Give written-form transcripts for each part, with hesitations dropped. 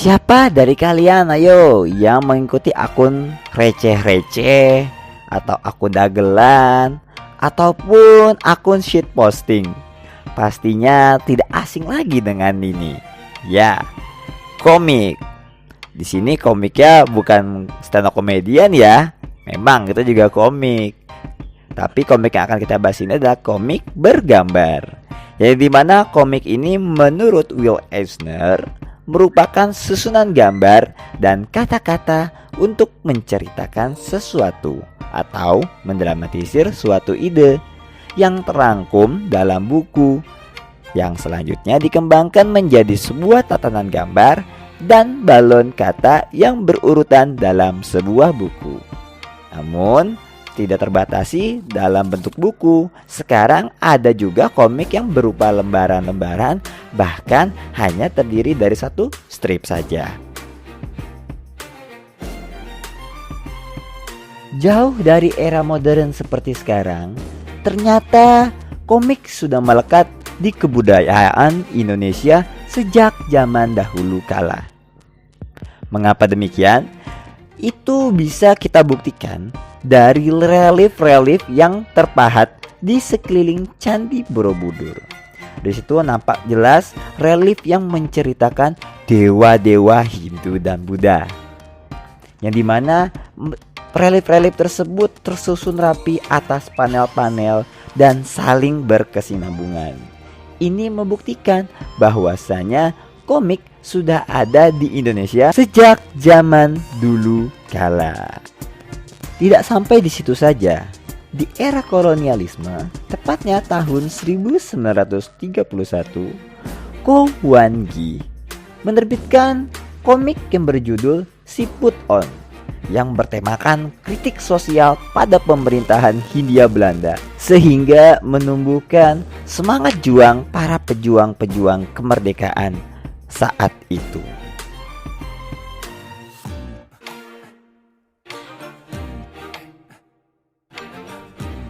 Siapa dari kalian ayo yang mengikuti akun receh-receh atau akun dagelan ataupun akun shitposting? Pastinya tidak asing lagi dengan ini. Ya, komik. Di sini komiknya bukan stand up comedian ya. Memang itu juga komik. Tapi komik yang akan kita bahas ini adalah komik bergambar. Yang dimana komik ini menurut Will Eisner merupakan susunan gambar dan kata-kata untuk menceritakan sesuatu atau mendramatisir suatu ide yang terangkum dalam buku yang selanjutnya dikembangkan menjadi sebuah tatanan gambar dan balon kata yang berurutan dalam sebuah buku. Namun tidak terbatasi dalam bentuk buku. Sekarang ada juga komik yang berupa lembaran-lembaran, bahkan hanya terdiri dari satu strip saja. Jauh dari era modern seperti sekarang, ternyata komik sudah melekat di kebudayaan Indonesia sejak zaman dahulu kala. Mengapa demikian? Itu bisa kita buktikan dari relief-relief yang terpahat di sekeliling Candi Borobudur. Di situ nampak jelas relief yang menceritakan dewa-dewa Hindu dan Buddha. Yang dimana relief-relief tersebut tersusun rapi atas panel-panel dan saling berkesinambungan. Ini membuktikan bahwasanya komik sudah ada di Indonesia sejak zaman dulu kala. Tidak sampai di situ saja. Di era kolonialisme, tepatnya tahun 1931, Ko Wan Gi menerbitkan komik yang berjudul Siput On yang bertemakan kritik sosial pada pemerintahan Hindia Belanda, sehingga menumbuhkan semangat juang para pejuang-pejuang kemerdekaan saat itu.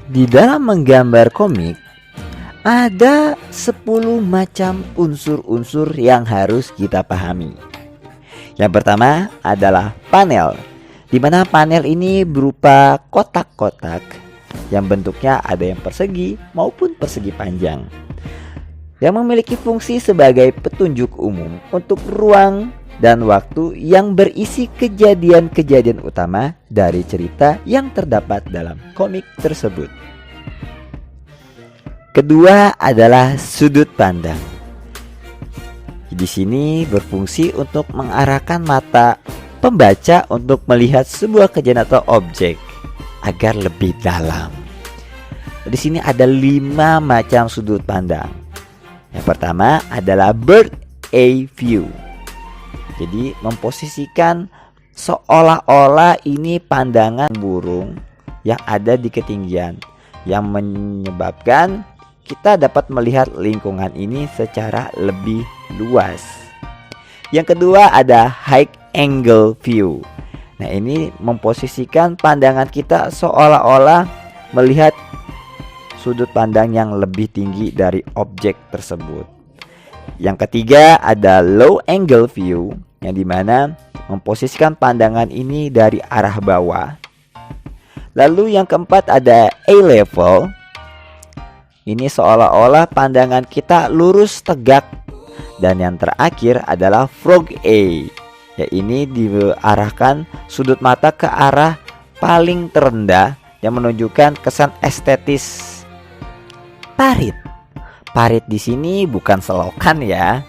Di dalam menggambar komik ada 10 macam unsur-unsur yang harus kita pahami. Yang pertama adalah panel, di mana panel ini berupa kotak-kotak yang bentuknya ada yang persegi maupun persegi panjang, yang memiliki fungsi sebagai petunjuk umum untuk ruang dan waktu yang berisi kejadian-kejadian utama dari cerita yang terdapat dalam komik tersebut. Kedua adalah sudut pandang. Di sini berfungsi untuk mengarahkan mata pembaca untuk melihat sebuah kejadian atau objek agar lebih dalam. Di sini ada 5 macam sudut pandang. Yang pertama adalah bird eye view. Jadi memposisikan seolah-olah ini pandangan burung yang ada di ketinggian, yang menyebabkan kita dapat melihat lingkungan ini secara lebih luas. Yang kedua ada high angle view. Nah, ini memposisikan pandangan kita seolah-olah melihat sudut pandang yang lebih tinggi dari objek tersebut. Yang ketiga ada low angle view, yang dimana memposisikan pandangan ini dari arah bawah. Lalu yang keempat ada eye level. Ini seolah-olah pandangan kita lurus tegak. Dan yang terakhir adalah frog eye, ya ini diarahkan sudut mata ke arah paling terendah yang menunjukkan kesan estetis. Parit. Parit di sini bukan selokan ya,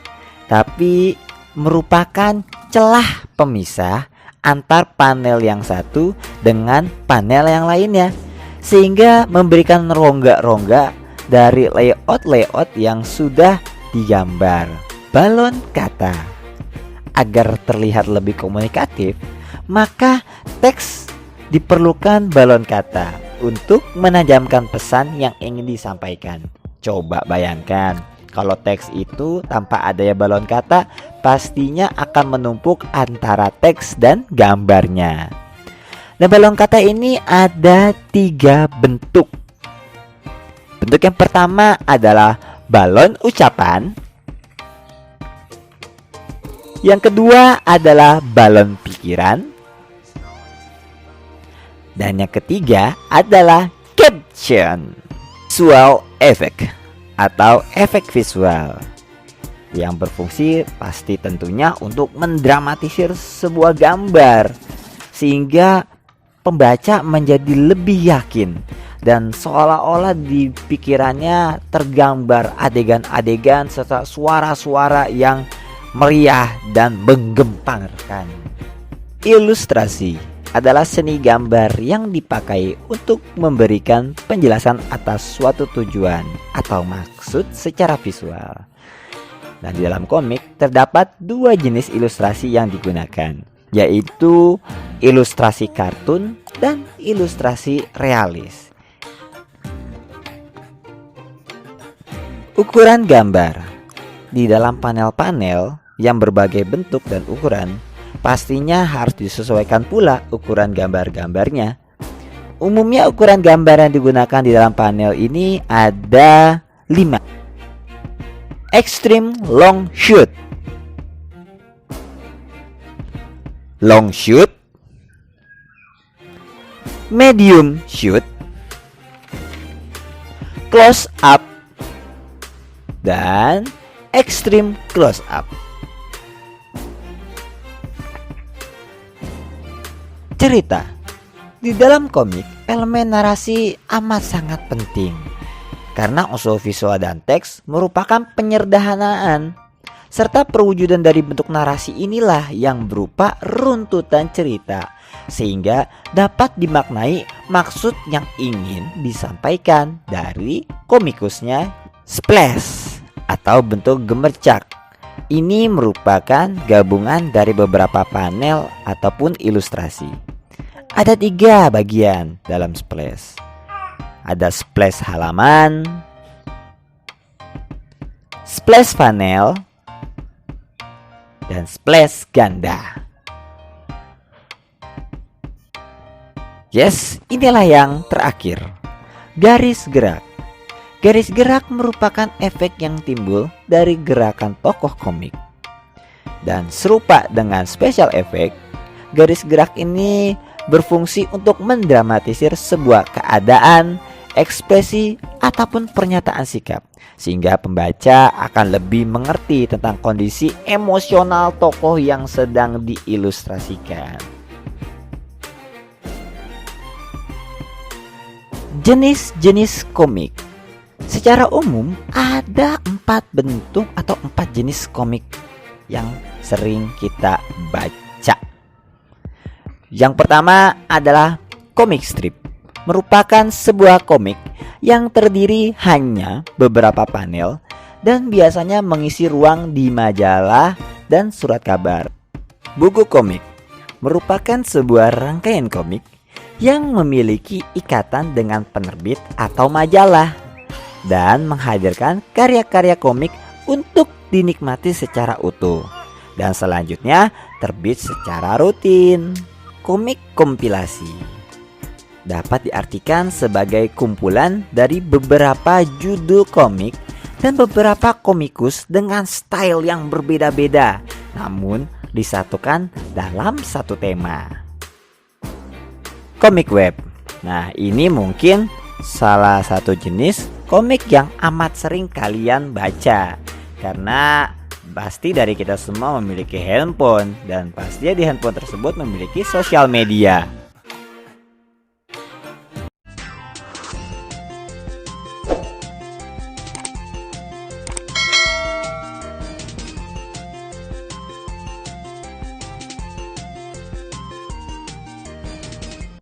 tapi merupakan celah pemisah antar panel yang satu dengan panel yang lainnya, sehingga memberikan rongga-rongga dari layout-layout yang sudah digambar. Balon kata. Agar terlihat lebih komunikatif, maka teks diperlukan balon kata untuk menajamkan pesan yang ingin disampaikan. Coba bayangkan, kalau teks itu tanpa adanya balon kata, pastinya akan menumpuk antara teks dan gambarnya. Nah, balon kata ini ada 3 bentuk. Bentuk yang pertama adalah balon ucapan. Yang kedua adalah balon pikiran. Dan yang ketiga adalah caption, visual effect atau efek visual yang berfungsi pasti tentunya untuk mendramatisir sebuah gambar sehingga pembaca menjadi lebih yakin dan seolah-olah di pikirannya tergambar adegan-adegan serta suara-suara yang meriah dan menggemparkan. Ilustrasi adalah seni gambar yang dipakai untuk memberikan penjelasan atas suatu tujuan atau maksud secara visual. Nah, di dalam komik terdapat dua jenis ilustrasi yang digunakan, yaitu ilustrasi kartun dan ilustrasi realis. Ukuran gambar di dalam panel-panel yang berbagai bentuk dan ukuran pastinya harus disesuaikan pula ukuran gambar-gambarnya. Umumnya ukuran gambar yang digunakan di dalam panel ini ada 5. Extreme long shoot, long shoot, medium shoot, close up, dan extreme close up. Cerita. Di dalam komik, elemen narasi amat sangat penting karena unsur visual dan teks merupakan penyederhanaan serta perwujudan dari bentuk narasi inilah yang berupa runtutan cerita sehingga dapat dimaknai maksud yang ingin disampaikan dari komikusnya splash atau bentuk gemercak. Ini merupakan gabungan dari beberapa panel ataupun ilustrasi. Ada 3 bagian dalam splash. Ada splash halaman, splash panel, dan splash ganda. Yes, inilah yang terakhir. Garis gerak. Garis gerak merupakan efek yang timbul dari gerakan tokoh komik. Dan serupa dengan special effect, garis gerak ini berfungsi untuk mendramatisir sebuah keadaan, ekspresi, ataupun pernyataan sikap sehingga pembaca akan lebih mengerti tentang kondisi emosional tokoh yang sedang diilustrasikan. Jenis-jenis komik. Secara umum ada 4 bentuk atau 4 jenis komik yang sering kita baca. Yang pertama adalah komik strip. Merupakan sebuah komik yang terdiri hanya beberapa panel dan biasanya mengisi ruang di majalah dan surat kabar. Buku komik merupakan sebuah rangkaian komik yang memiliki ikatan dengan penerbit atau majalah dan menghadirkan karya-karya komik untuk dinikmati secara utuh dan selanjutnya terbit secara rutin. Komik kompilasi dapat diartikan sebagai kumpulan dari beberapa judul komik dan beberapa komikus dengan style yang berbeda-beda namun disatukan dalam satu tema. Komik web. Nah, ini mungkin salah satu jenis komik yang amat sering kalian baca karena pasti dari kita semua memiliki handphone dan pastinya di handphone tersebut memiliki sosial media.